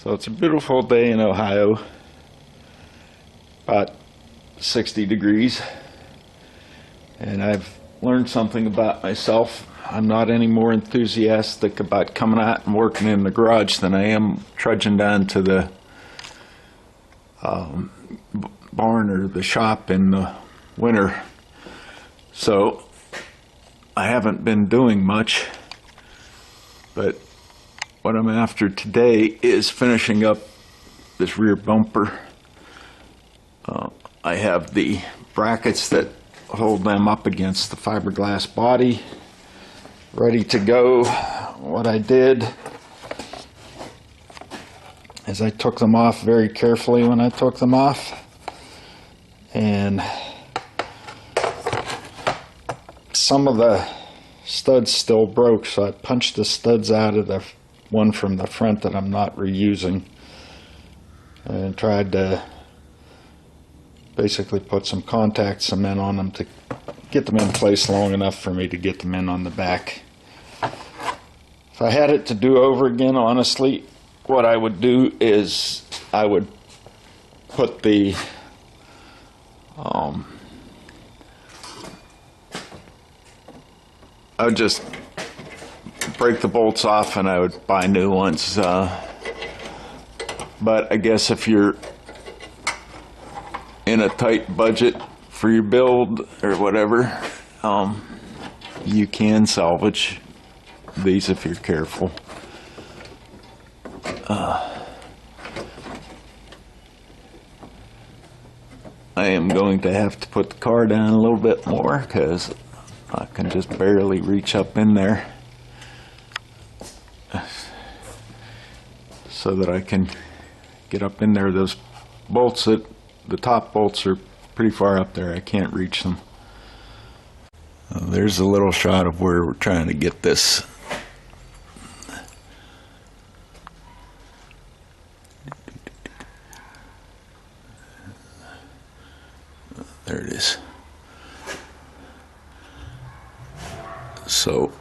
So it's a beautiful day in Ohio, about 60 degrees, and I've learned something about myself. I'm not any more enthusiastic about coming out and working in the garage than I am trudging down to the barn or the shop in the winter. So I haven't been doing much, but what I'm after today is finishing up this rear bumper. I have the brackets that hold them up against the fiberglass body ready to go. What I did is I took them off very carefully when I took them off, and some of the studs still broke, so I punched the studs out of the one from the front that I'm not reusing and tried to basically put some contact cement on them to get them in place long enough for me to get them in on the back. If I had it to do over again, honestly, what I would do is I would put the I would just break the bolts off and I would buy new ones. But I guess if you're in a tight budget for your build or whatever, you can salvage these if you're careful. I am going to have to put the car down a little bit more because I can just barely reach up in there so that I can get up in there. Those bolts, the top bolts are pretty far up there. I can't reach them. There's a little shot of where we're trying to get this. There it is. So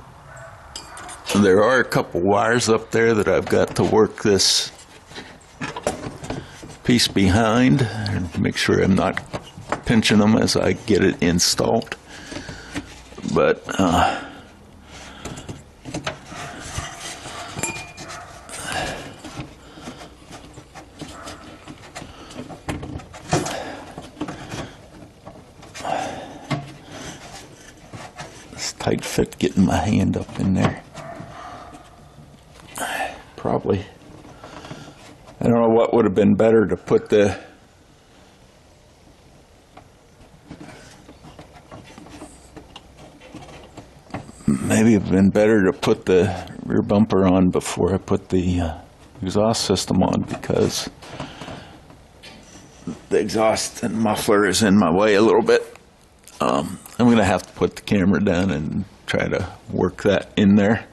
there are a couple wires up there that I've got to work this piece behind and make sure I'm not pinching them as I get it installed. But it's tight fit getting my hand up in there. Probably, I don't know what would have been better to put the maybe it'd been better to put the rear bumper on before I put the exhaust system on, because the exhaust and muffler is in my way a little bit. I'm going to have to put the camera down and try to work that in there.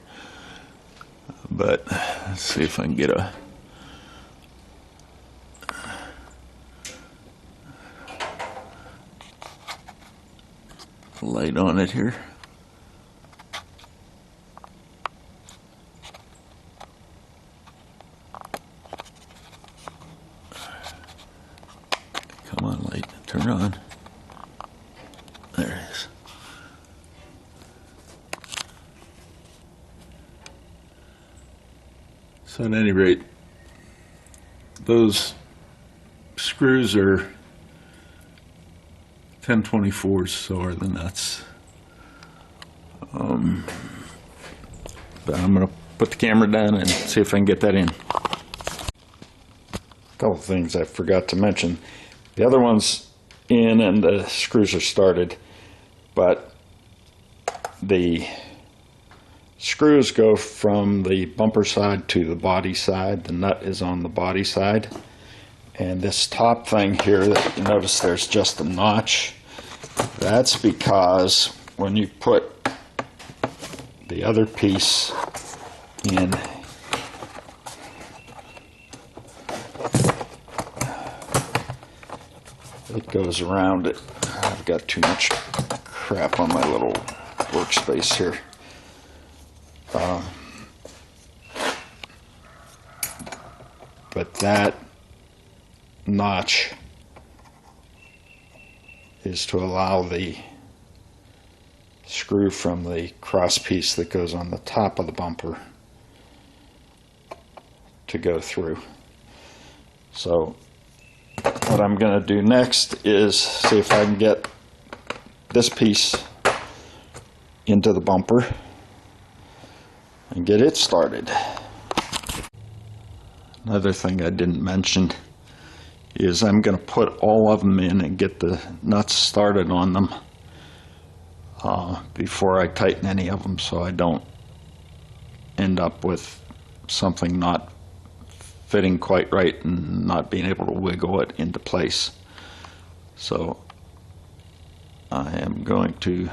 But let's see if I can get a light on it here. Come on, light, turn on. There it is. So at any rate, those screws are 10/24s, so are the nuts. But I'm going to put the camera down and see if I can get that in. A couple things I forgot to mention. The other one's in and the screws are started, but the screws go from the bumper side to the body side. The nut is on the body side. And this top thing here, that you notice there's just a notch. That's because when you put the other piece in, it goes around it. I've got too much crap on my little workspace here. but that notch is to allow the screw from the cross piece that goes on the top of the bumper to go through. So what I'm going to do next is see if I can get this piece into the bumper and get it started. Another thing I didn't mention is I'm going to put all of them in and get the nuts started on them before I tighten any of them, so I don't end up with something not fitting quite right and not being able to wiggle it into place. So I am going to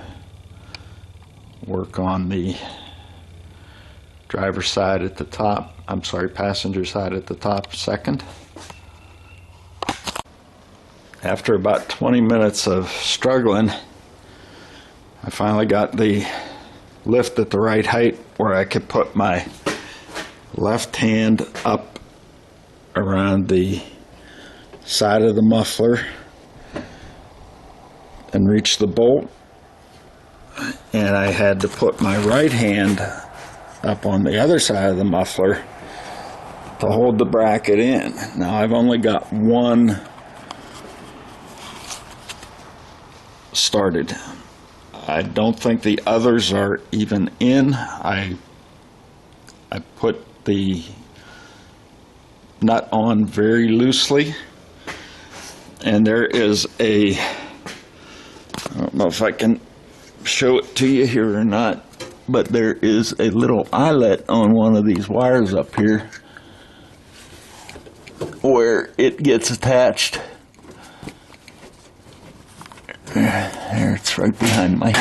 work on the driver's side at the top, passenger side at the top second. After about 20 minutes of struggling, I finally got the lift at the right height where I could put my left hand up around the side of the muffler and reach the bolt, and I had to put my right hand up on the other side of the muffler to hold the bracket in. Now I've only got one started. I don't think the others are even in. I put the nut on very loosely, and there is I don't know if I can show it to you here or not, but there is a little eyelet on one of these wires up here where it gets attached. There, it's right behind me.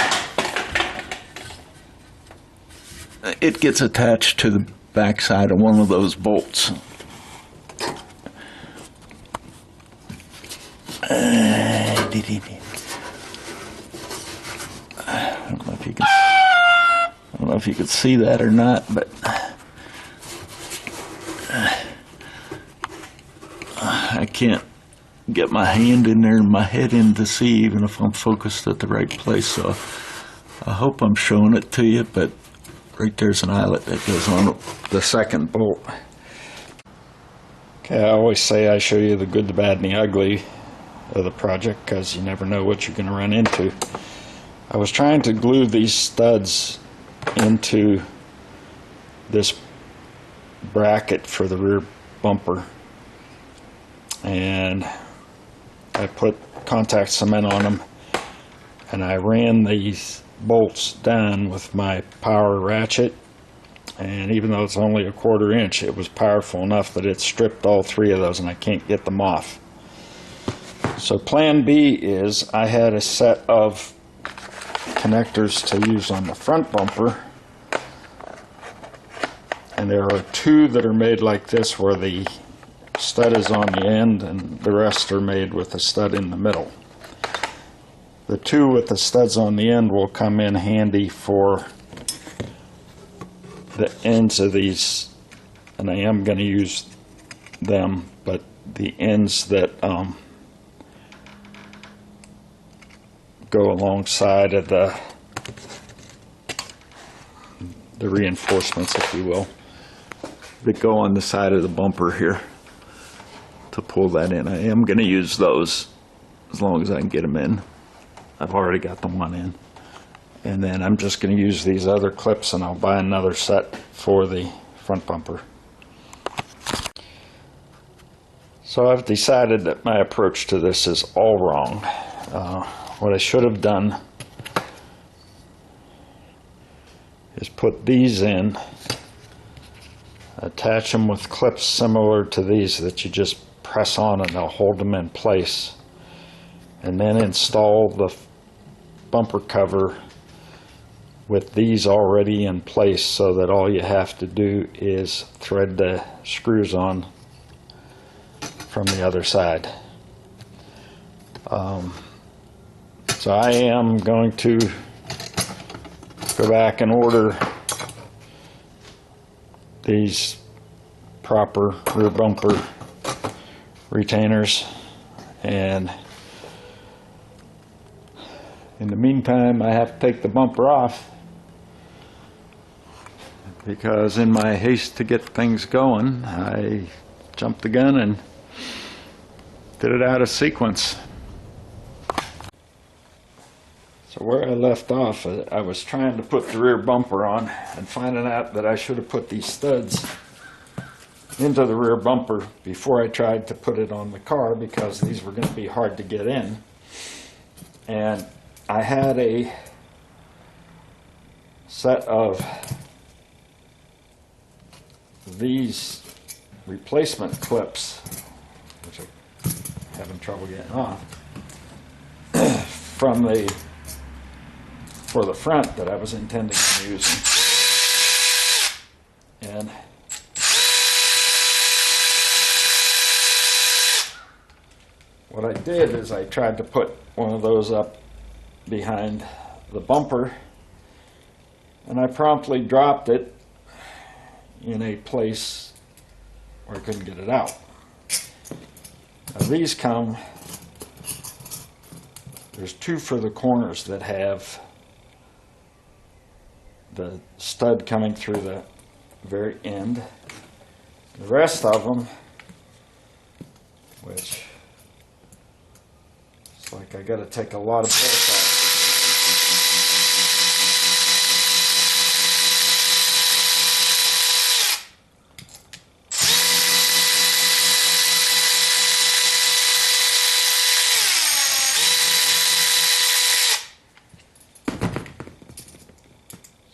It gets attached to the back side of one of those bolts. I don't know if you can see that or not, but I can't get my hand in there and my head in to see even if I'm focused at the right place. So I hope I'm showing it to you, but right there's an eyelet that goes on the second bolt. Okay, I always say I show you the good, the bad, and the ugly of the project because you never know what you're going to run into. I was trying to glue these studs into this bracket for the rear bumper, and I put contact cement on them, and I ran these bolts down with my power ratchet, and even though it's only a 1/4 inch, it was powerful enough that it stripped all three of those and I can't get them off. So plan B is I had a set of connectors to use on the front bumper, and there are two that are made like this where the stud is on the end and the rest are made with a stud in the middle. The two with the studs on the end will come in handy for the ends of these, and I am going to use them, but the ends that go alongside of the reinforcements, if you will, that go on the side of the bumper here to pull that in. I am going to use those as long as I can get them in. I've already got the one in. And then I'm just going to use these other clips, and I'll buy another set for the front bumper. So I've decided that my approach to this is all wrong. What I should have done is put these in, attach them with clips similar to these that you just press on and they'll hold them in place, and then install the bumper cover with these already in place so that all you have to do is thread the screws on from the other side. So I am going to go back and order these proper rear bumper retainers, and in the meantime I have to take the bumper off because in my haste to get things going I jumped the gun and did it out of sequence. So where I left off, I was trying to put the rear bumper on and finding out that I should have put these studs into the rear bumper before I tried to put it on the car, because these were going to be hard to get in. And I had a set of these replacement clips, which I'm having trouble getting off, for the front that I was intending on using. And what I did is I tried to put one of those up behind the bumper, and I promptly dropped it in a place where I couldn't get it out. Now these there's two for the corners that have the stud coming through the very end. The rest of them, which it's like I got to take a lot of bolts out.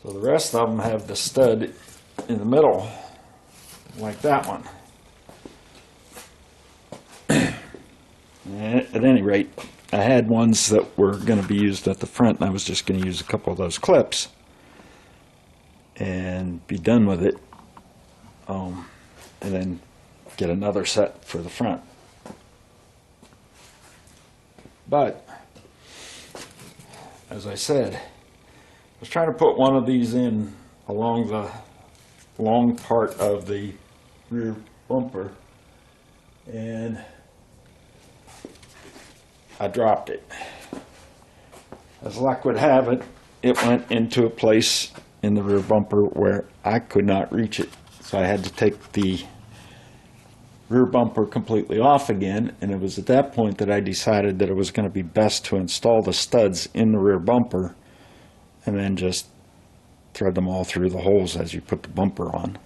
So the rest of them have the stud in the middle, like that one. At any rate, I had ones that were going to be used at the front, and I was just going to use a couple of those clips and be done with it, and then get another set for the front. But, as I said, I was trying to put one of these in along the long part of the rear bumper, and I dropped it. As luck would have it, it went into a place in the rear bumper where I could not reach it. So I had to take the rear bumper completely off again, and it was at that point that I decided that it was going to be best to install the studs in the rear bumper and then just thread them all through the holes as you put the bumper on.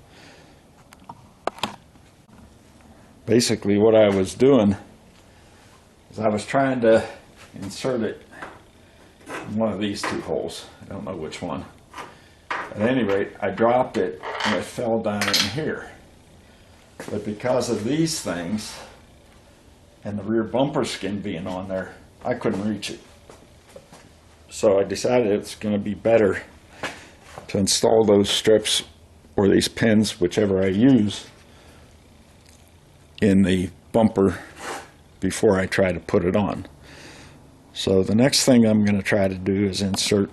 Basically what I was doing is I was trying to insert it in one of these two holes. I don't know which one. At any rate, I dropped it and it fell down in here. But because of these things and the rear bumper skin being on there, I couldn't reach it. So I decided it's going to be better to install those strips or these pins, whichever I use, in the bumper before I try to put it on. So the next thing I'm going to try to do is insert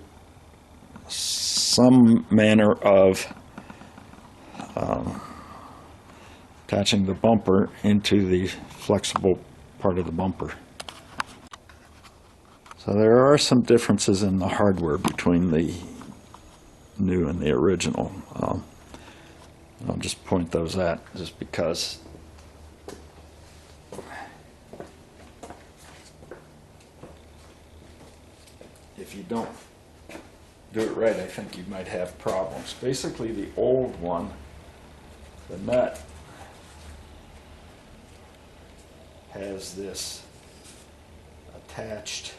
some manner of attaching the bumper into the flexible part of the bumper. So there are some differences in the hardware between the new and the original. I'll just point those out just because if you don't do it right, I think you might have problems. Basically, the old one, the nut has this attached,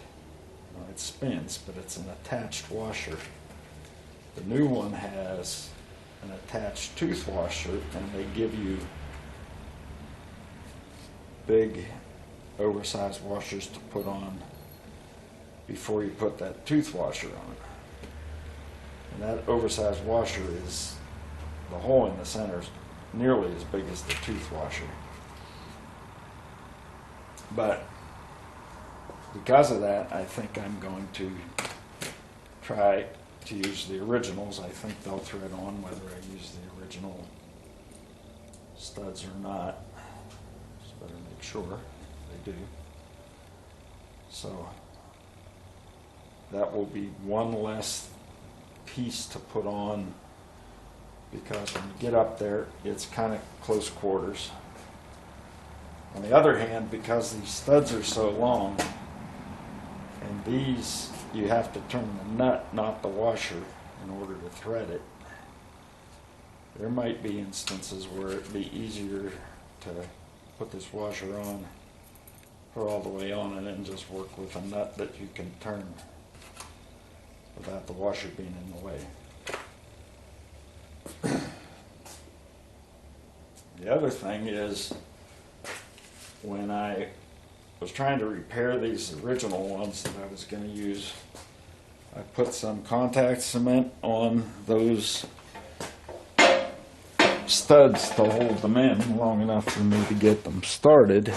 well, it spins, but it's an attached washer. The new one has an attached tooth washer, and they give you big oversized washers to put on before you put that tooth washer on. And that oversized washer is, the hole in the center is nearly as big as the tooth washer. But because of that, I think I'm going to try to use the originals. I think they'll thread on whether I use the original studs or not. Just better make sure they do. So that will be one less piece to put on, because when you get up there, it's kind of close quarters. On the other hand, because these studs are so long, and these, you have to turn the nut, not the washer, in order to thread it. There might be instances where it'd be easier to put this washer on, put all the way on, and then just work with a nut that you can turn without the washer being in the way. The other thing is, when I was trying to repair these original ones that I was going to use, I put some contact cement on those studs to hold them in long enough for me to get them started.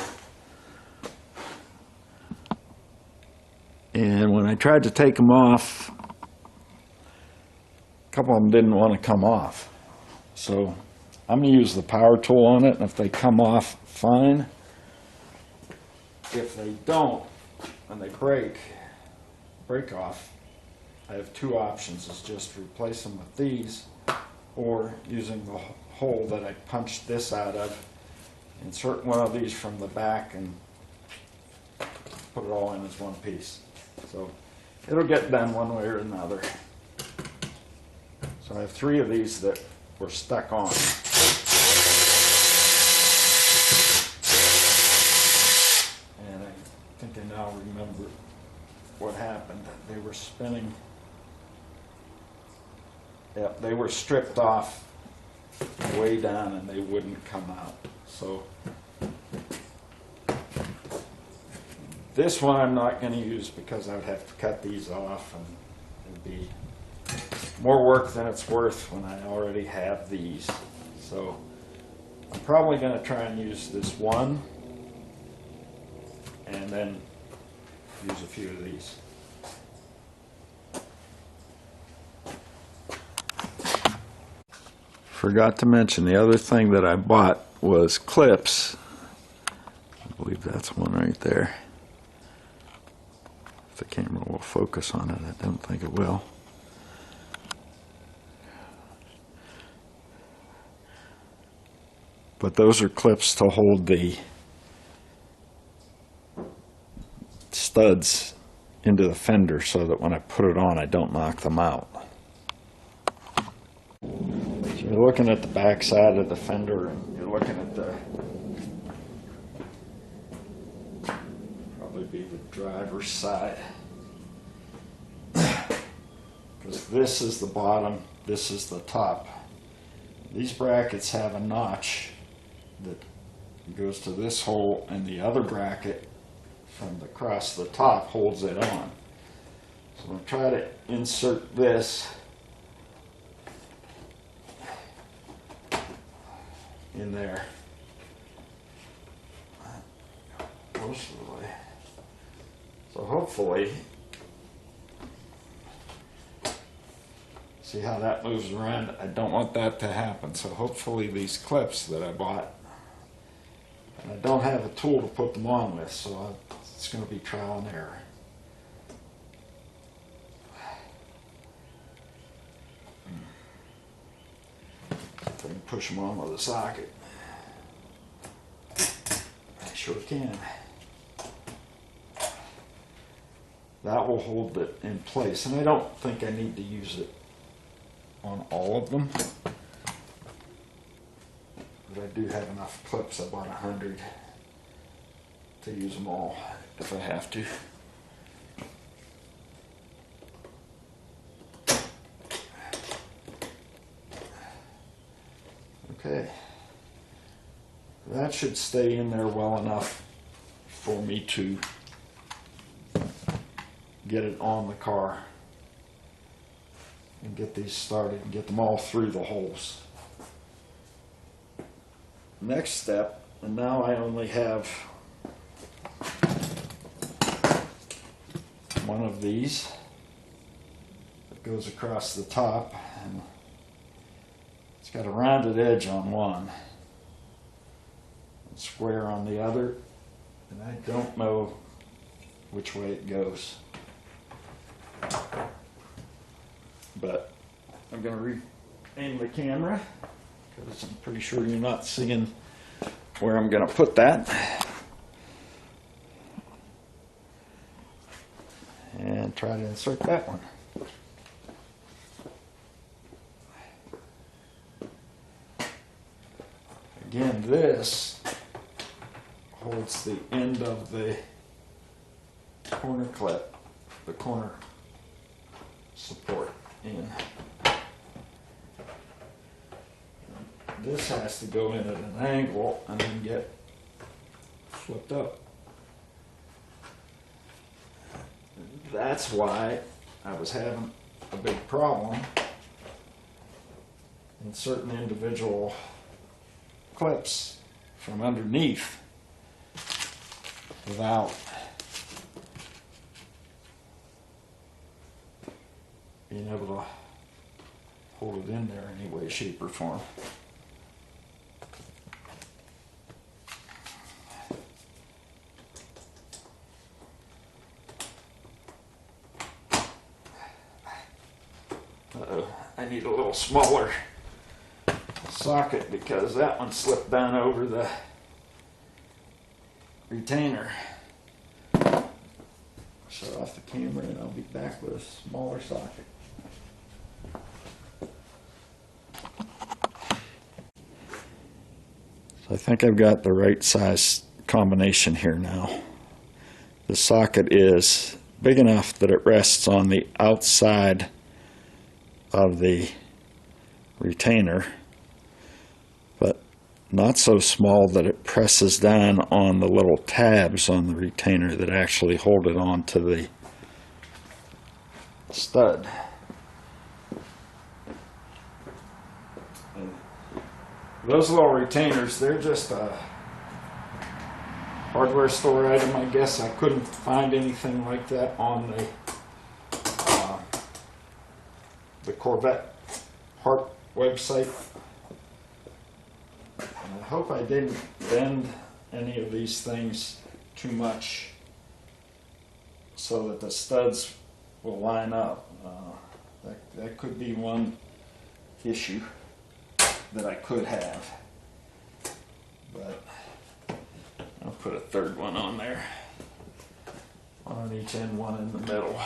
And when I tried to take them off, a couple of them didn't want to come off. So I'm going to use the power tool on it, and if they come off, fine. If they don't, and they break off, I have two options. It's just replace them with these, or using the hole that I punched this out of, insert one of these from the back and put it all in as one piece. So it'll get done one way or another. So I have three of these that were stuck on. And I think I now remember what happened. They were spinning. Yep, they were stripped off way down and they wouldn't come out. So this one I'm not going to use because I would have to cut these off, and it'd be more work than it's worth when I already have these. So I'm probably going to try and use this one and then use a few of these. Forgot to mention, the other thing that I bought was clips. I believe that's one right there. If the camera will focus on it, I don't think it will. But those are clips to hold the studs into the fender so that when I put it on, I don't knock them out. So you're looking at the back side of the fender, and you're looking at the, probably be the driver's side. Because this is the bottom, this is the top. These brackets have a notch that goes to this hole, and the other bracket from across the top holds it on. So I'm going to try to insert this in there most of the way. So hopefully, see how that moves around? I don't want that to happen. So hopefully these clips that I bought, and I don't have a tool to put them on with, so it's going to be trial and error. If I can push them on with a socket. I sure can. That will hold it in place, and I don't think I need to use it on all of them. But I do have enough clips. I bought 100 to use them all if I have to. Okay. That should stay in there well enough for me to get it on the car and get these started and get them all through the holes. Next step, and now I only have one of these that goes across the top, and it's got a rounded edge on one. square on the other, and I don't know which way it goes. But I'm going to re-aim the camera because I'm pretty sure you're not seeing where I'm going to put that. And try to insert that one. Again, this holds the end of the corner clip, the corner support in. This has to go in at an angle and then get flipped up. That's why I was having a big problem inserting individual clips from underneath without being able to hold it in there any way, shape, or form. I need a little smaller socket because that one slipped down over the retainer. Shut off the camera and I'll be back with a smaller socket. So I think I've got the right size combination here now. The socket is big enough that it rests on the outside of the retainer, but not so small that it presses down on the little tabs on the retainer that actually hold it on to the stud. And those little retainers, they're just a hardware store item, I guess. I couldn't find anything like that on the Corvette part website. And I hope I didn't bend any of these things too much so that the studs will line up. That could be one issue that I could have. But I'll put a third one on there. One on each end, one in the middle.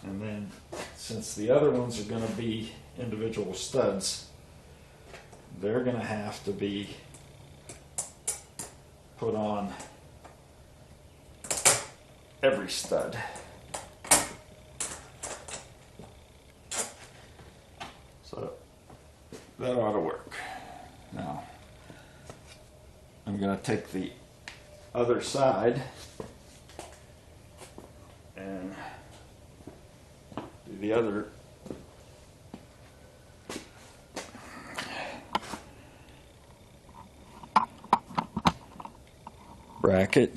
And then, since the other ones are going to be individual studs, they're going to have to be put on every stud. So that ought to work. Now, I'm going to take the other side and the other bracket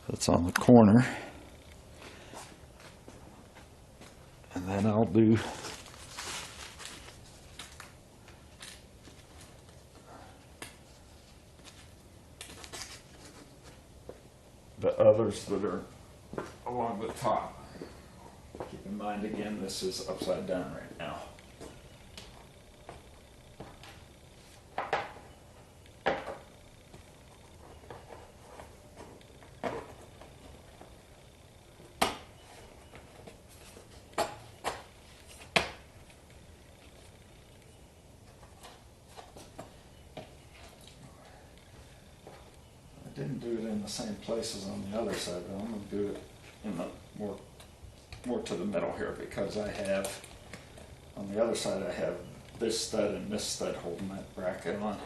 that's on the corner, and then I'll do the others that are along the top. Keep in mind, again, this is upside down right now. I didn't do it in the same places on the other side, but I'm going to do it in the more to the middle here, because I have, on the other side, I have this stud and this stud holding that bracket on.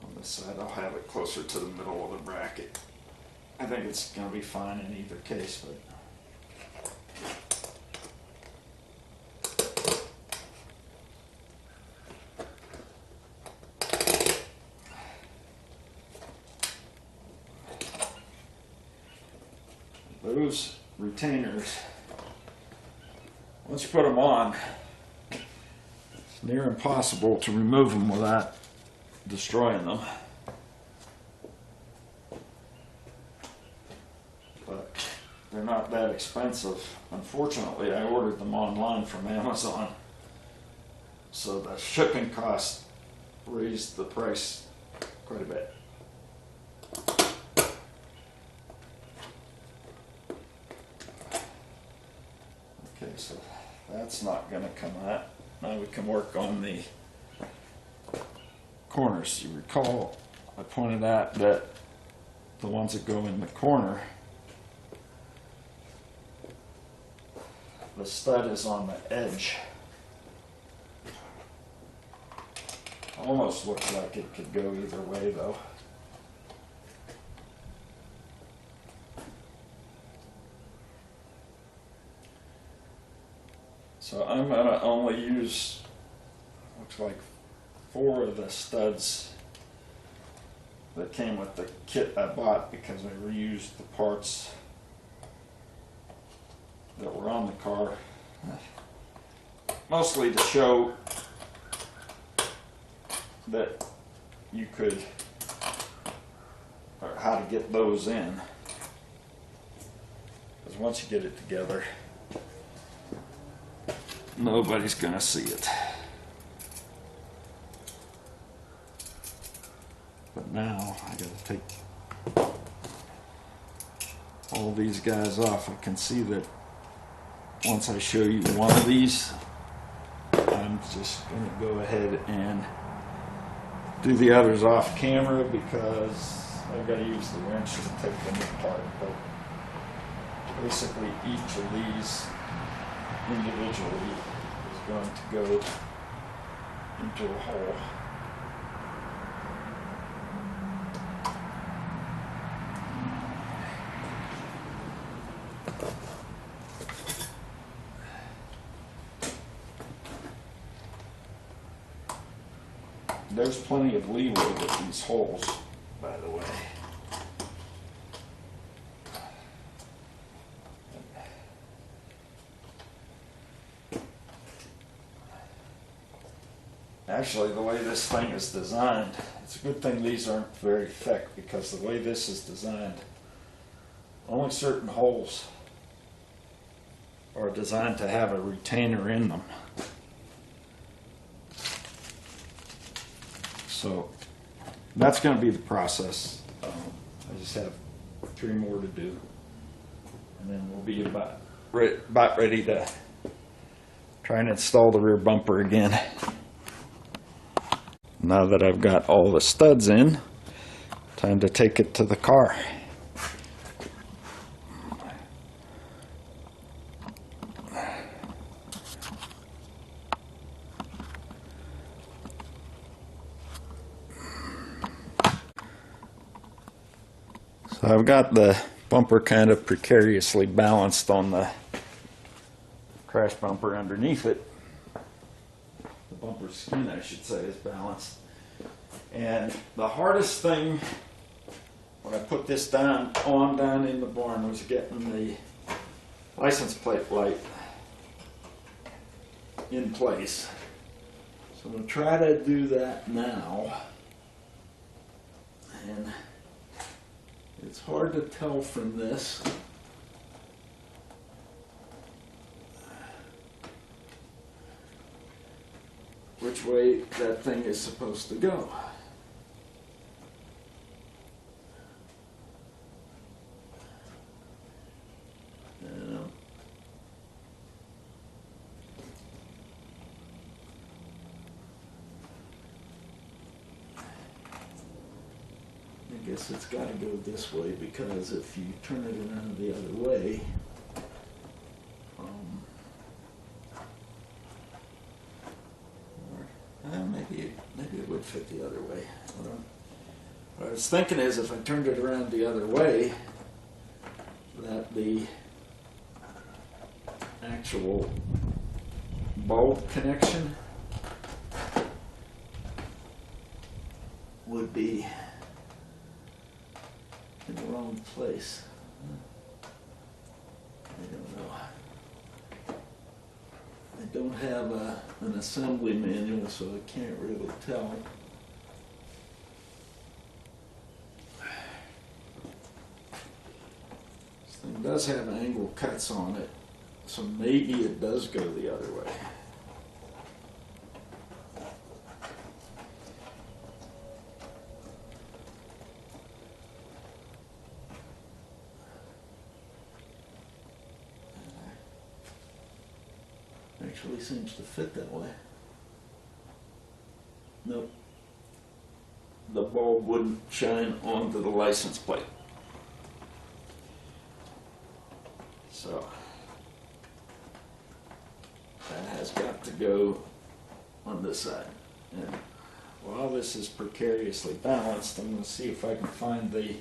On this side, I'll have it closer to the middle of the bracket. I think it's going to be fine in either case, but those retainers once you put them on, it's near impossible to remove them without destroying them. But they're not that expensive. Unfortunately, I ordered them online from Amazon, so the shipping cost raised the price quite a bit. Okay, so that's not going to come out. Now we can work on the corners. You recall I pointed out that the ones that go in the corner, the stud is on the edge. Almost looks like it could go either way though. So I'm going to only use, looks like 4 of the studs that came with the kit I bought, because I reused the parts that were on the car, mostly to show that you could, or how to get those in, because once you get it together, nobody's going to see it. But now I got to take all these guys off. I can see that once I show you one of these, I'm just going to go ahead and do the others off camera, because I've got to use the wrench to take them apart. But basically each of these individually is going to go into a hole. There's plenty of leeway with these holes, by the way. Actually, the way this thing is designed, it's a good thing these aren't very thick, because the way this is designed, only certain holes are designed to have a retainer in them. So that's going to be the process. I just have 3 more to do, and then we'll be about ready to try and install the rear bumper again. Now that I've got all the studs in, time to take it to the car. So I've got the bumper kind of precariously balanced on the crash bumper underneath it. The bumper skin, I should say, is balanced. And the hardest thing when I put this down in the barn was getting the license plate light in place. So I'm going to try to do that now. And it's hard to tell from this. Which way that thing is supposed to go. I guess it's got to go this way, because if you turn it around the other way, maybe it would fit the other way. What I was thinking is, if I turned it around the other way, that the actual bulb connection would be in the wrong place. I don't know. don't have an assembly manual, so I can't really tell. This thing does have angle cuts on it, so maybe it does go the other way. Actually seems to fit that way. Nope. The bulb wouldn't shine onto the license plate. So that has got to go on this side. And while this is precariously balanced, I'm going to see if I can find the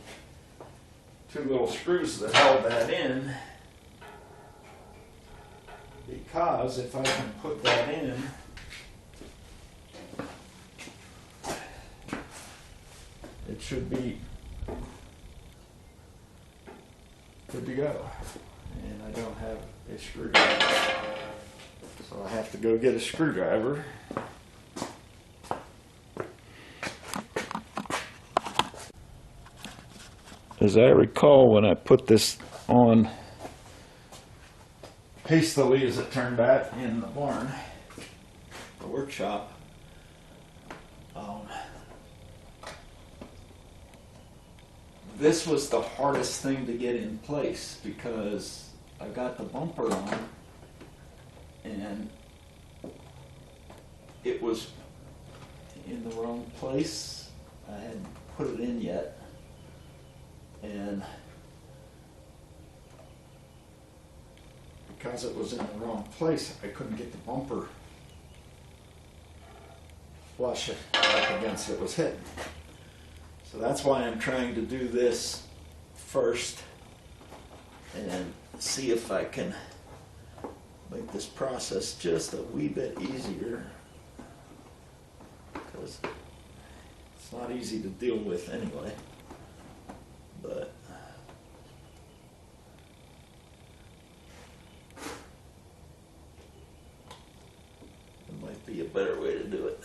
two little screws that held that in. Because if I can put that in, it should be good to go. And I don't have a screwdriver, so I have to go get a screwdriver. As I recall, when I put this on hastily, as it turned out, in the barn, the workshop, this was the hardest thing to get in place because I got the bumper on and it was in the wrong place. I hadn't put it in yet, and because it was in the wrong place, I couldn't get the bumper flush up against it was hitting. So that's why I'm trying to do this first and see if I can make this process just a wee bit easier, because it's not easy to deal with anyway. But it might be a better way to do it.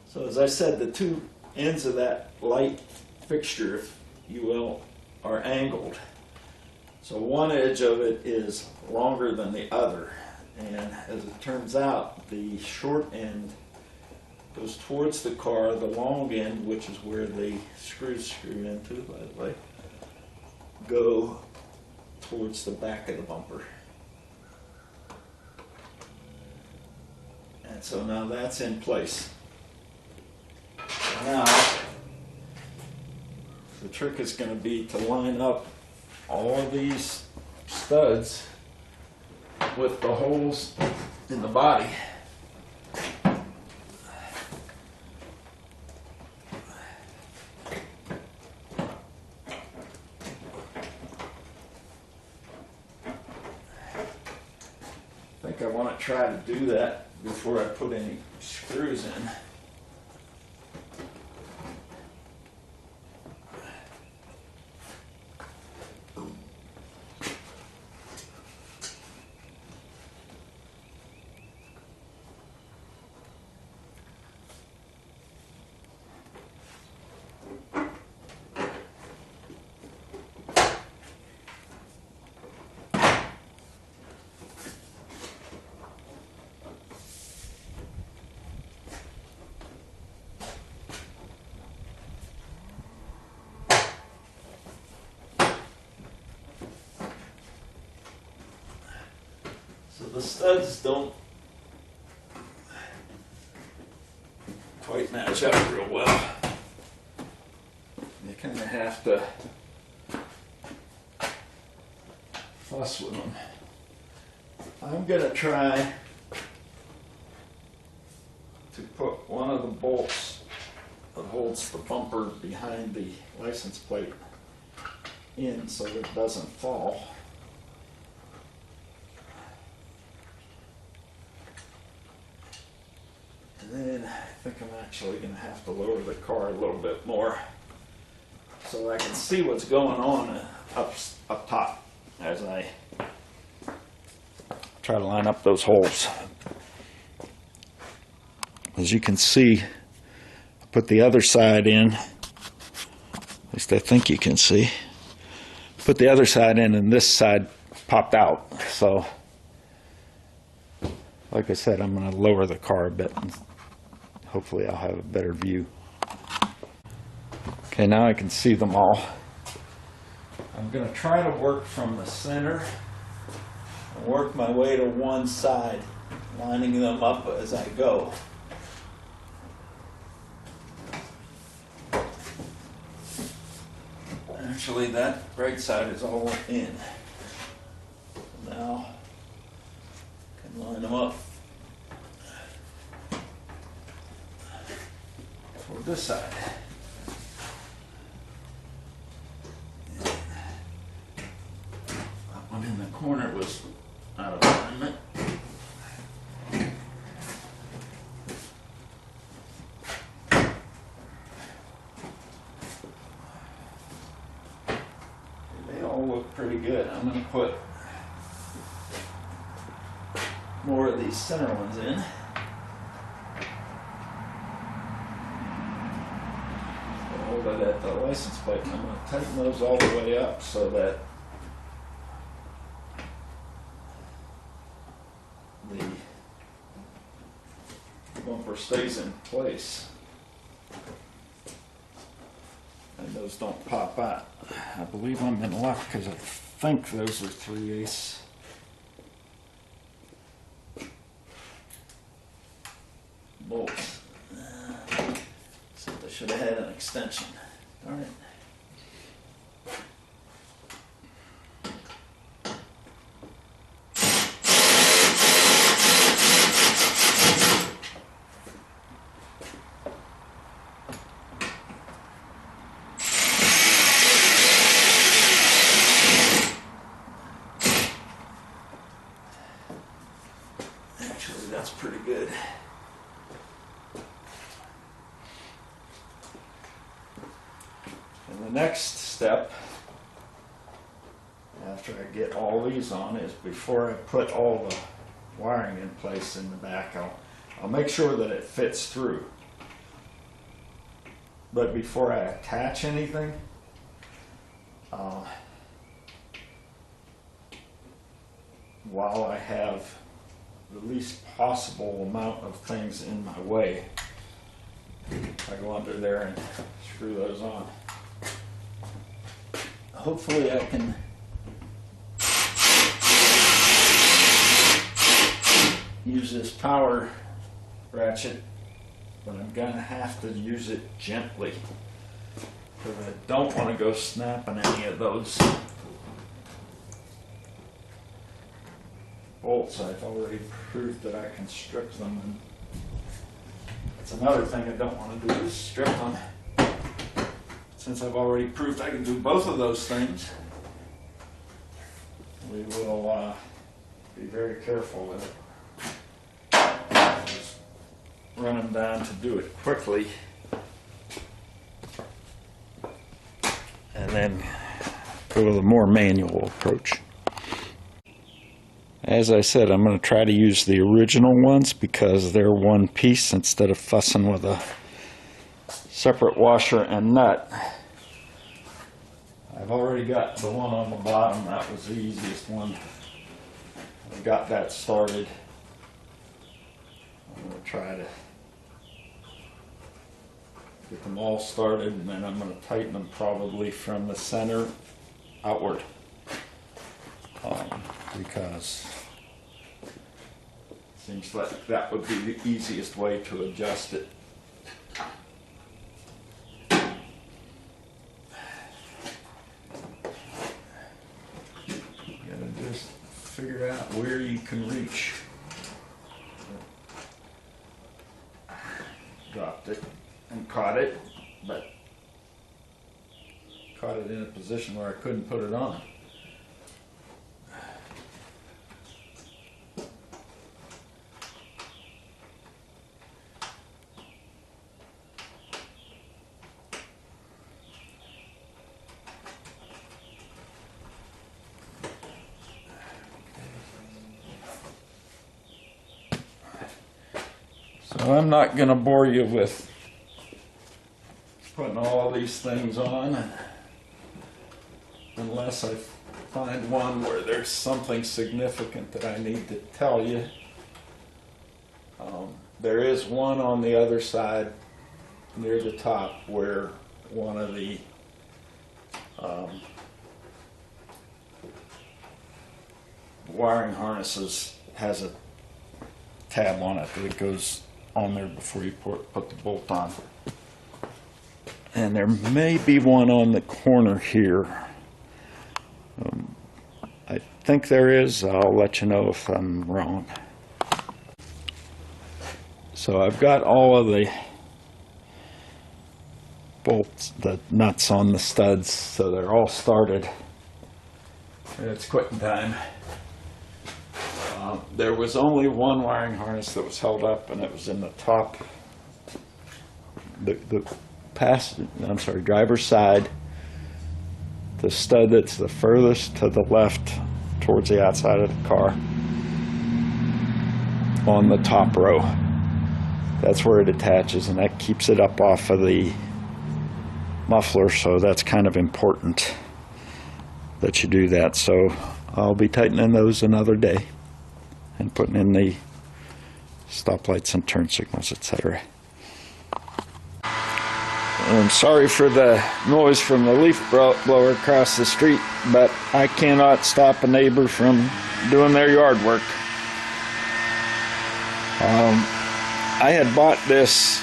So as I said, the two ends of that light fixture, if you will, are angled. So one edge of it is longer than the other. And as it turns out, the short end goes towards the car. The long end, which is where the screws screw into, by the way, go towards the back of the bumper. And so now that's in place. Now, the trick is going to be to line up all of these studs with the holes in the body. I think I want to try to do that before I put any screws in. The studs don't quite match up real well. You kind of have to fuss with them. I'm going to try to put one of the bolts that holds the bumper behind the license plate in so that it doesn't fall. think I'm actually going to have to lower the car a little bit more so I can see what's going on up top as I try to line up those holes. As you can see, I put the other side in, at least I think you can see. Put the other side in and this side popped out. So, like I said, I'm going to lower the car a bit and hopefully I'll have a better view. Okay, now I can see them all. I'm going to try to work from the center and work my way to one side, lining them up as I go. Actually, that right side is all in. Now, I can line them up for this side. That one in the corner was out of alignment. Look pretty good. I'm going to put more of these center ones in. Hold it at the license plate, and I'm going to tighten those all the way up so that the bumper stays in place and those don't pop out. I believe I'm in luck because I think those are 3/8 bolts. So they should have had an extension. Darn it. Actually, that's pretty good. And the next step, after I get all these on, is before I put all the wiring in place in the back, I'll make sure that it fits through. But before I attach anything, while I have the least possible amount of things in my way, I go under there and screw those on. Hopefully I can use this power ratchet, but I'm gonna have to use it gently because I don't want to go snapping any of those bolts. I've already proved that I can strip them, and that's another thing I don't want to do is strip them. Since I've already proved I can do both of those things, we will be very careful with it. Just run them down to do it quickly, and then go with a more manual approach. As I said, I'm going to try to use the original ones because they're one piece instead of fussing with a separate washer and nut. I've already got the one on the bottom. That was the easiest one. I got that started. I'm going to try to get them all started, and then I'm going to tighten them probably from the center outward. Because it seems like that would be the easiest way to adjust it. You gotta just figure out where you can reach. Dropped it and caught it, but caught it in a position where I couldn't put it on. So I'm not going to bore you with putting all these things on unless I find one where there's something significant that I need to tell you. There is one on the other side near the top where one of the wiring harnesses has a tab on it that goes on there before you put the bolt on. And there may be one on the corner here. I think there is. I'll let you know if I'm wrong. So I've got all of the bolts, the nuts on the studs, so they're all started. It's quitting time. There was only one wiring harness that was held up, and it was in the top, driver's side, the stud that's the furthest to the left towards the outside of the car on the top row. That's where it attaches, and that keeps it up off of the muffler, so that's kind of important that you do that. So I'll be tightening those another day and putting in the stoplights and turn signals, etc. I'm sorry for the noise from the leaf blower across the street, but I cannot stop a neighbor from doing their yard work. I had bought this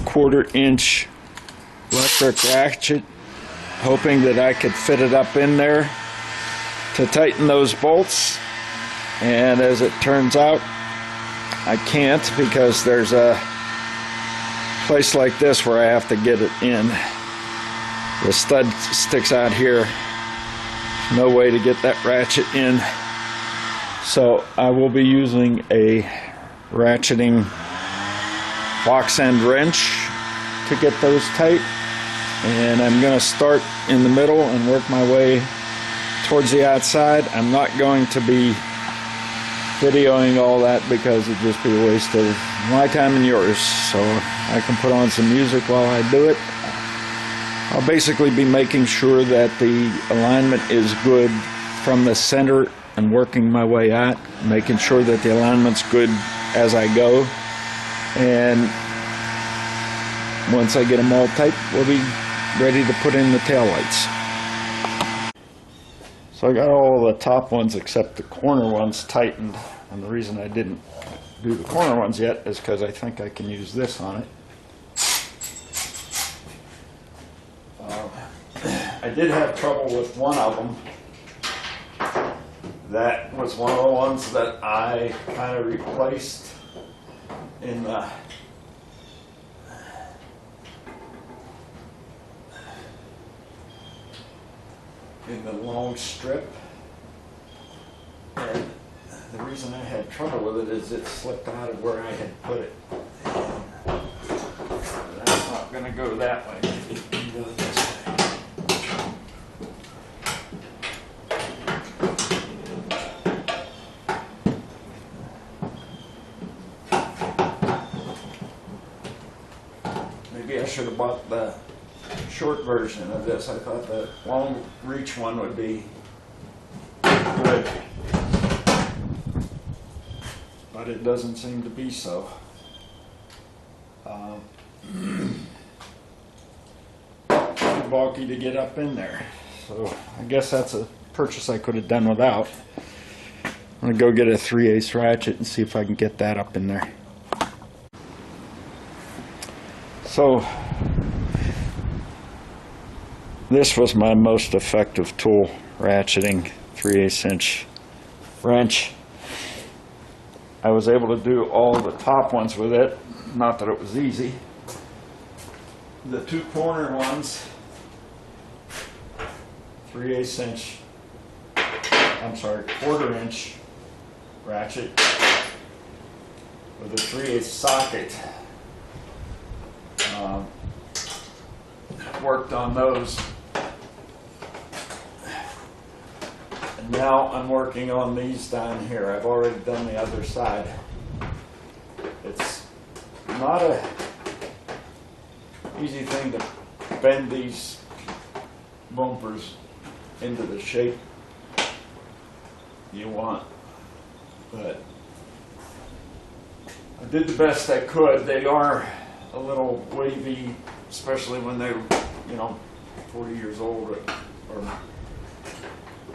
1/4-inch electric ratchet, hoping that I could fit it up in there to tighten those bolts, and as it turns out, I can't, because there's a place like this where I have to get it in. The stud sticks out here. No way to get that ratchet in. So I will be using a ratcheting box end wrench to get those tight. And I'm going to start in the middle and work my way towards the outside. I'm not going to be videoing all that because it'd just be a waste of my time and yours. So I can put on some music while I do it. I'll basically be making sure that the alignment is good from the center and working my way out, making sure that the alignment's good as I go. And once I get them all tight, we'll be ready to put in the taillights. So I got all the top ones except the corner ones tightened, and the reason I didn't do the corner ones yet is because I think I can use this on it. I did have trouble with one of them. That was one of the ones that I kind of replaced in the long strip, and the reason I had trouble with it is it slipped out of where I had put it. That's not going to go that way. It can go this way. Maybe I should have bought the short version of this. I thought the long reach one would be good, but it doesn't seem to be so. Too bulky to get up in there, so I guess that's a purchase I could have done without. I'm gonna go get a 3/8 ratchet and see if I can get that up in there. So this was my most effective tool, ratcheting 3/8 inch wrench. I was able to do all the top ones with it, not that it was easy. The two corner ones, 3/8 inch, I'm sorry, 1/4 inch ratchet with a 3/8 socket. Worked on those, and now I'm working on these down here. I've already done the other side. It's not a easy thing to bend these bumpers into the shape you want, but I did the best I could. They are a little wavy, especially when they're, 40 years old, or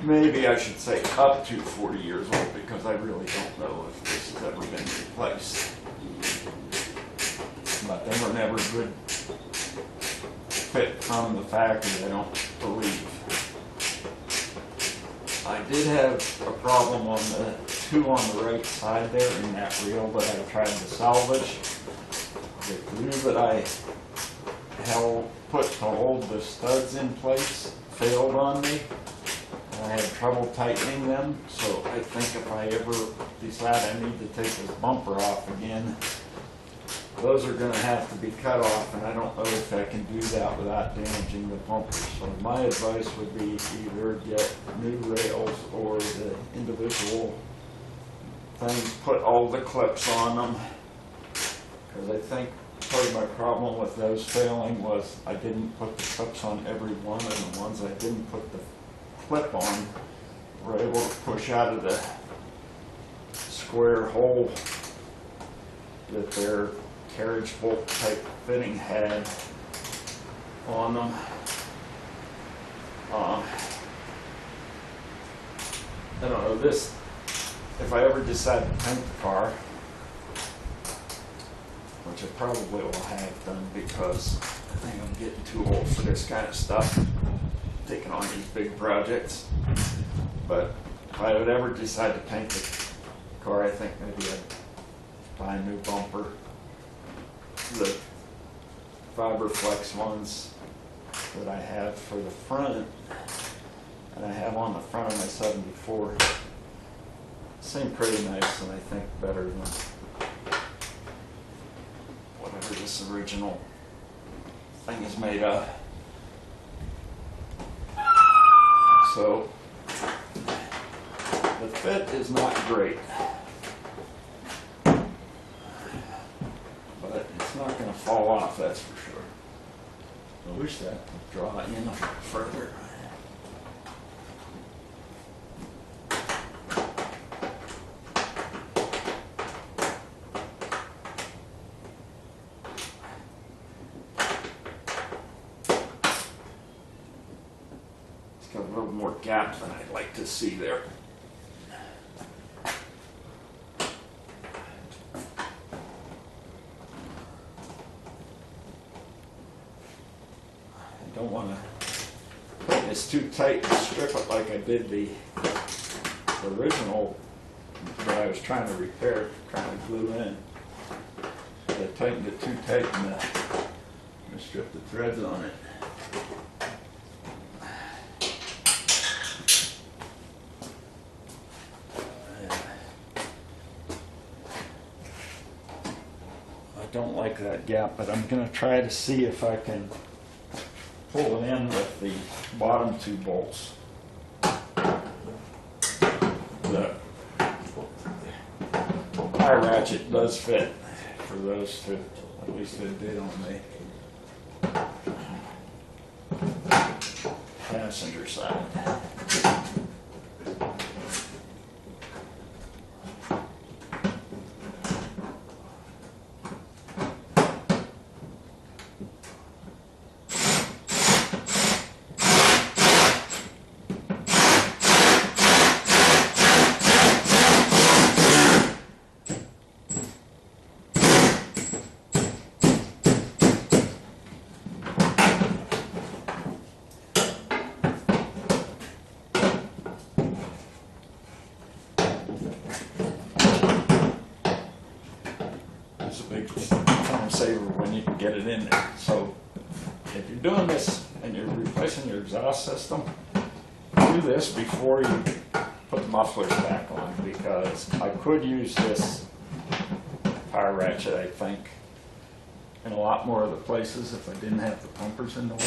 maybe I should say up to 40 years old, because I really don't know if this has ever been replaced. But they were never good fit from the factory, I don't believe. I did have a problem on the two on the right side there in that reel that I tried to salvage. The glue that I put to hold the studs in place failed on me. I had trouble tightening them, so I think if I ever decide I need to take this bumper off again, those are going to have to be cut off, and I don't know if I can do that without damaging the bumper. So my advice would be either get new rails or the individual things, put all the clips on them, because I think part of my problem with those failing was I didn't put the clips on every one, and the ones I didn't put the clip on were able to push out of the square hole that their carriage bolt type fitting had on them. I don't know, this, if I ever decide to paint the car, which I probably will have done because I think I'm getting too old for this kind of stuff, taking on these big projects. But if I would ever decide to paint the car, I think maybe I'd buy a new bumper. The Fiberflex ones that I have for the front, and I have on the front of my 74, seem pretty nice, and I think better than whatever this original thing is made of. So the fit is not great, but it's not going to fall off, that's for sure. I wish that would draw in a little further. It's got a little more gap than I'd like to see there. Don't want to put this too tight and strip it like I did the original that I was trying to repair, trying to glue in. So I tightened it too tight and stripped the threads on it. I don't like that gap, but I'm going to try to see if I can pull it in with the bottom two bolts. The eye ratchet does fit for those two, at least it did on the passenger side. It's a big time saver when you can get it in there. So if you're doing this and you're replacing your exhaust system, do this before you put the mufflers back on, because I could use this power ratchet, I think, in a lot more of the places if I didn't have the pumpers in the way.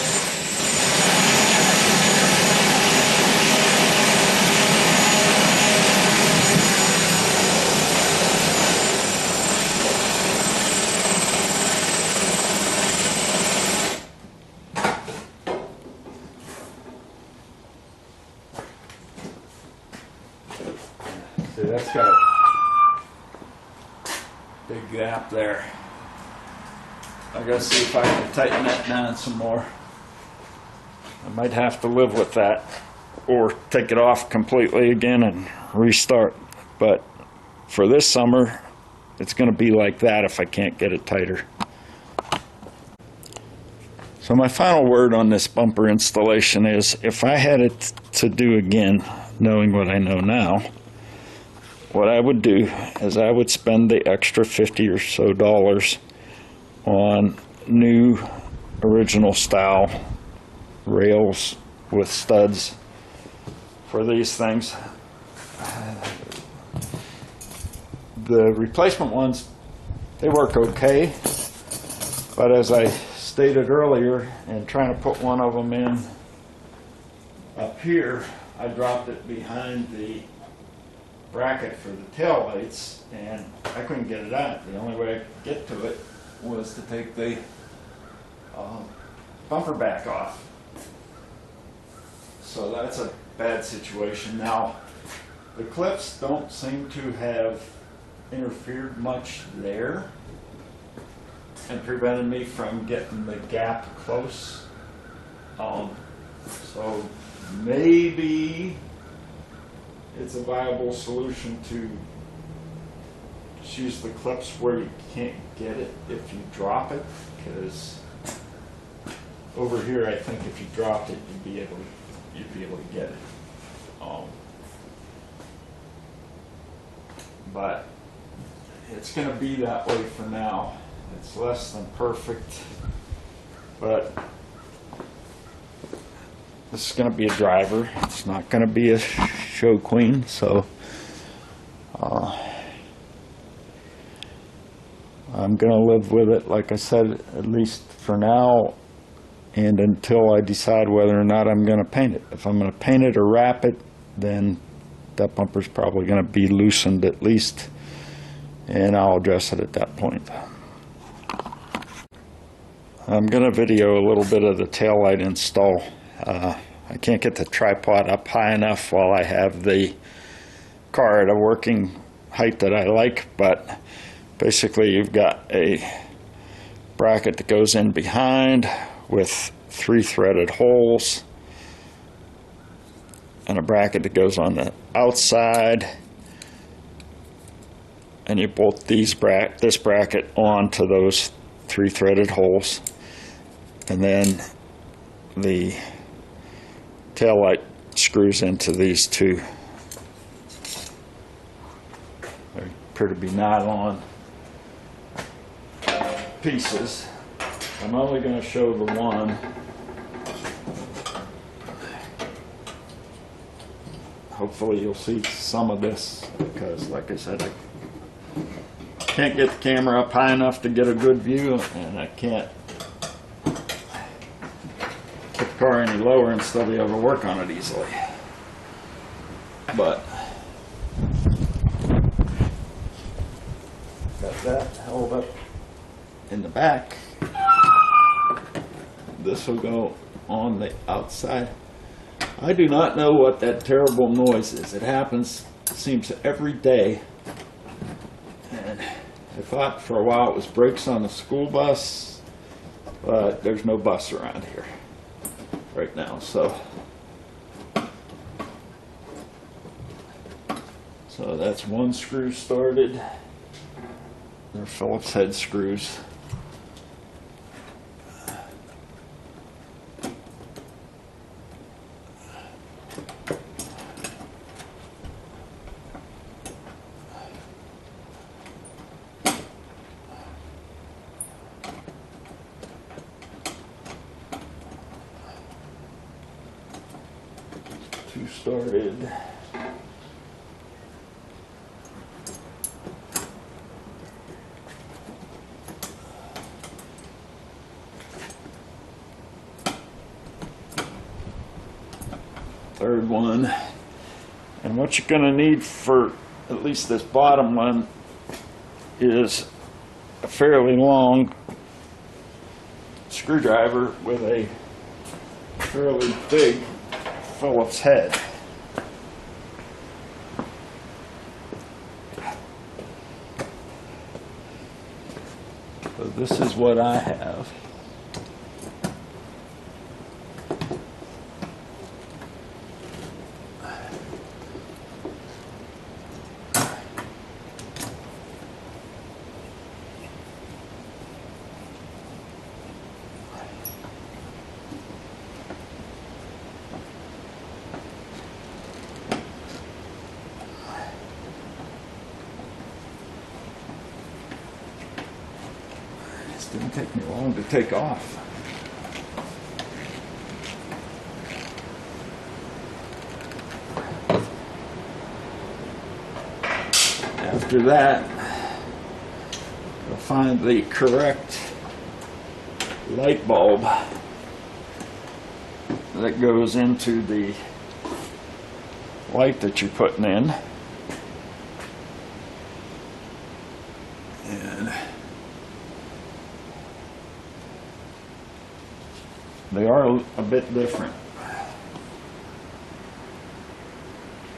big gap there. I gotta see if I can tighten that down some more. I might have to live with that or take it off completely again and restart. But for this summer, it's gonna be like that if I can't get it tighter. So my final word on this bumper installation is, if I had it to do again, knowing what I know now, what I would do is I would spend the extra $50 or so on new original style rails with studs for these things. The replacement ones, they work okay, but as I stated earlier, and trying to put one of them in up here, I dropped it behind the bracket for the tail lights and I couldn't get it out. The only way I could get to it was to take the bumper back off. So that's a bad situation. Now, the clips don't seem to have interfered much there and prevented me from getting the gap close. So maybe it's a viable solution to just use the clips where you can't get it if you drop it, because over here I think if you dropped it you'd be able to get it. But it's going to be that way for now. It's less than perfect, but this is going to be a driver. It's not going to be a show queen, so I'm going to live with it, like I said, at least for now, and until I decide whether or not I'm going to paint it. If I'm going to paint it or wrap it, then that bumper's probably going to be loosened at least, and I'll address it at that point. I'm going to video a little bit of the taillight install. I can't get the tripod up high enough while I have the car at a working height that I like, but basically you've got a bracket that goes in behind with 3 threaded holes, and a bracket that goes on the outside, and you bolt this bracket onto those 3 threaded holes, and then the tail light screws into these 2. They appear to be nylon pieces. I'm only going to show the one. Hopefully you'll see some of this, because like I said, I can't get the camera up high enough to get a good view, and I can't put the car any lower and still be able to work on it easily. But got that held up in the back. This will go on the outside. I do not know what that terrible noise is. It happens, it seems, every day. And I thought for a while it was brakes on the school bus, but there's no bus around here right now. So that's one screw started. They're Phillips head screws. Two started. Third one. And what you're going to need for at least this bottom one is a fairly long screwdriver with a fairly big Phillips head. So this is what I have. Didn't take me long to take off. After that, you'll find the correct light bulb that goes into the light that you're putting in. And they are a bit different.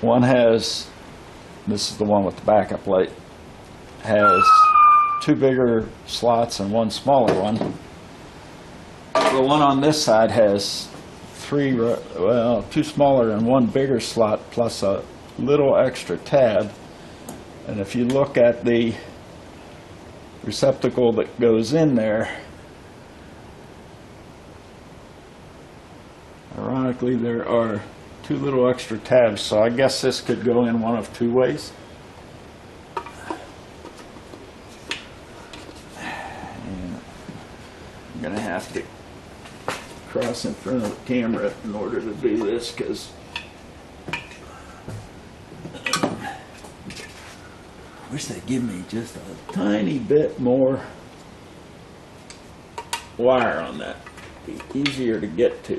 One has, this is the one with the backup light, has two bigger slots and one smaller one. The one on this side has two smaller and one bigger slot plus a little extra tab. And if you look at the receptacle that goes in there, ironically, there are two little extra tabs, so I guess this could go in one of two ways. And I'm going to have to cross in front of the camera in order to do this, because I wish they'd give me just a tiny bit more wire on that. It'd be easier to get to.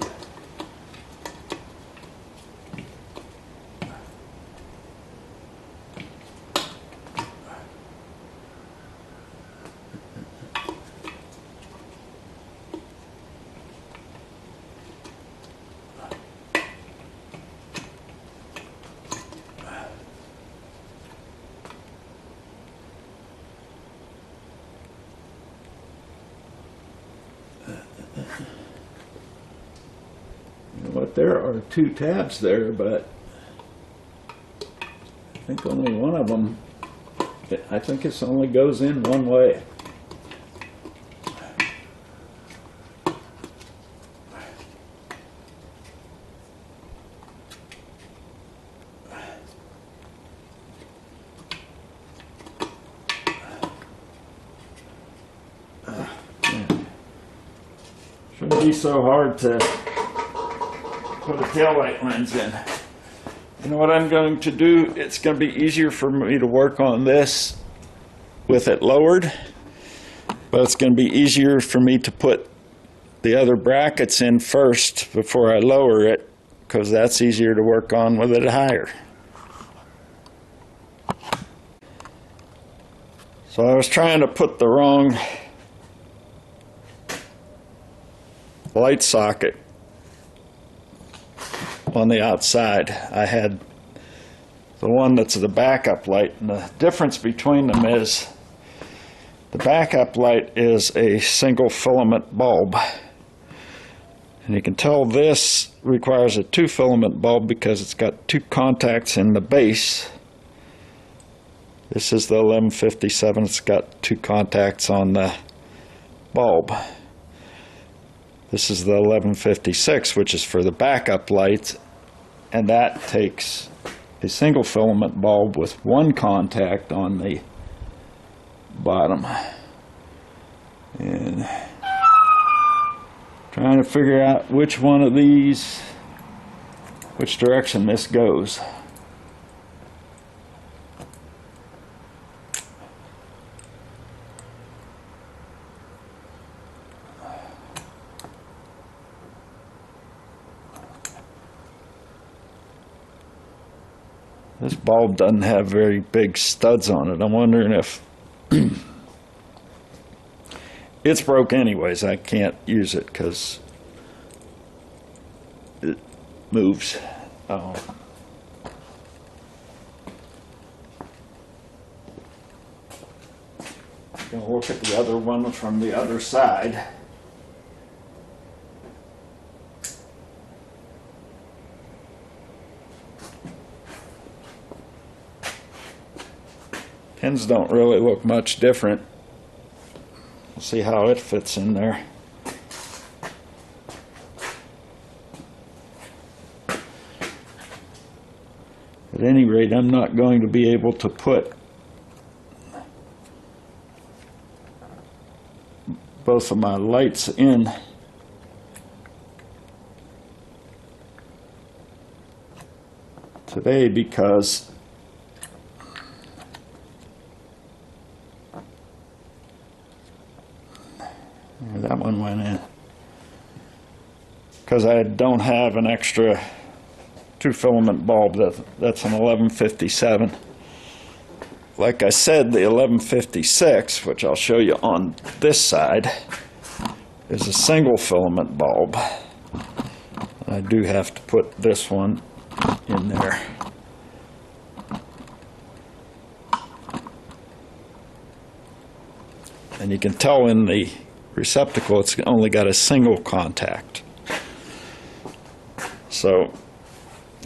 You know what, there are two tabs there, but I think only one of them, I think this only goes in one way. Shouldn't be so hard to put a taillight lens in. You know what I'm going to do? It's going to be easier for me to work on this with it lowered, but it's going to be easier for me to put the other brackets in first before I lower it, because that's easier to work on with it higher. So I was trying to put the wrong light socket on the outside. I had the one that's the backup light, and the difference between them is the backup light is a single filament bulb, and you can tell this requires a two filament bulb because it's got two contacts in the base. This is the 1157, it's got two contacts on the bulb. This is the 1156, which is for the backup lights, and that takes a single filament bulb with one contact on the bottom. And trying to figure out which one of these, which direction this goes. This bulb doesn't have very big studs on it. I'm wondering if it's broke anyways. I can't use it because it moves. Oh. I'm going to look at the other one from the other side. Pins don't really look much different. We'll see how it fits in there. At any rate, I'm not going to be able to put both of my lights in today because that one went in. Because I don't have an extra 2-filament bulb. That's an 1157. Like I said, the 1156, which I'll show you on this side, is a single filament bulb. I do have to put this one in there. And you can tell in the receptacle it's only got a single contact. So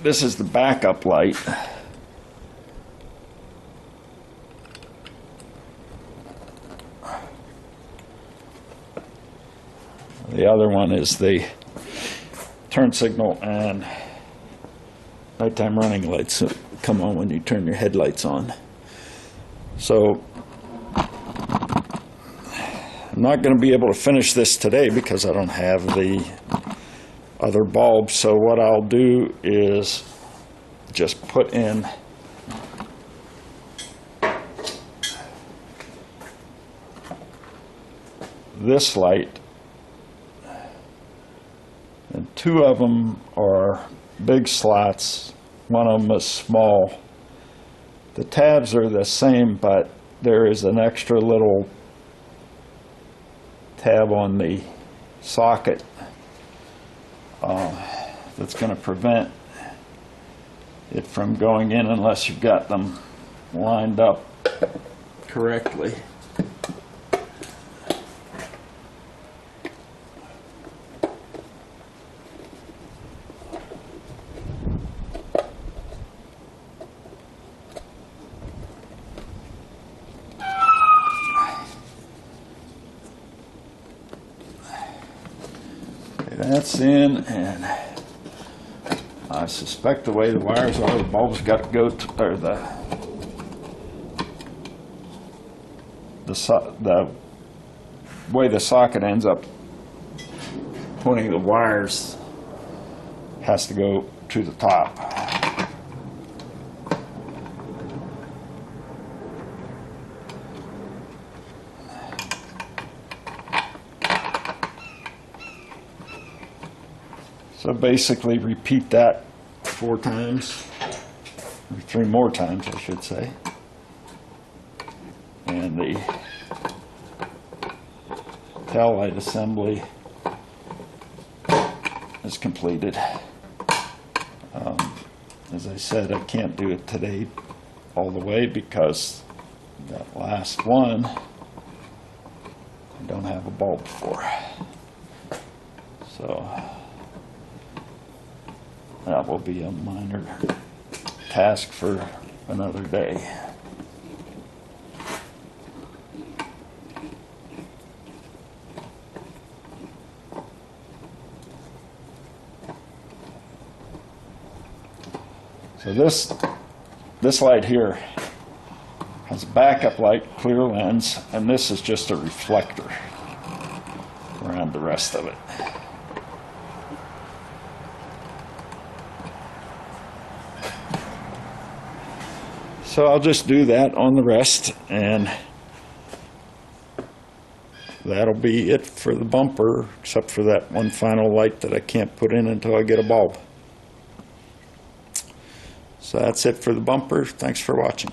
this is the backup light. The other one is the turn signal and nighttime running lights that come on when you turn your headlights on. So I'm not going to be able to finish this today because I don't have the other bulbs. So what I'll do is just put in this light, and 2 of them are big slots, one of them is small. The tabs are the same, but there is an extra little tab on the socket that's going to prevent it from going in unless you've got them lined up correctly. That's in, and I suspect the way the wires are, the bulb's got to go to, or the way the socket ends up pointing the wires has to go to the top. So basically repeat that 4 times, or 3 more times I should say, and the tail light assembly is completed. As I said, I can't do it today all the way because that last one I don't have a bulb for. So that will be a minor task for another day. So this light here has a backup light, clear lens, and this is just a reflector around the rest of it. So I'll just do that on the rest, and that'll be it for the bumper, except for that one final light that I can't put in until I get a bulb. So that's it for the bumper. Thanks for watching.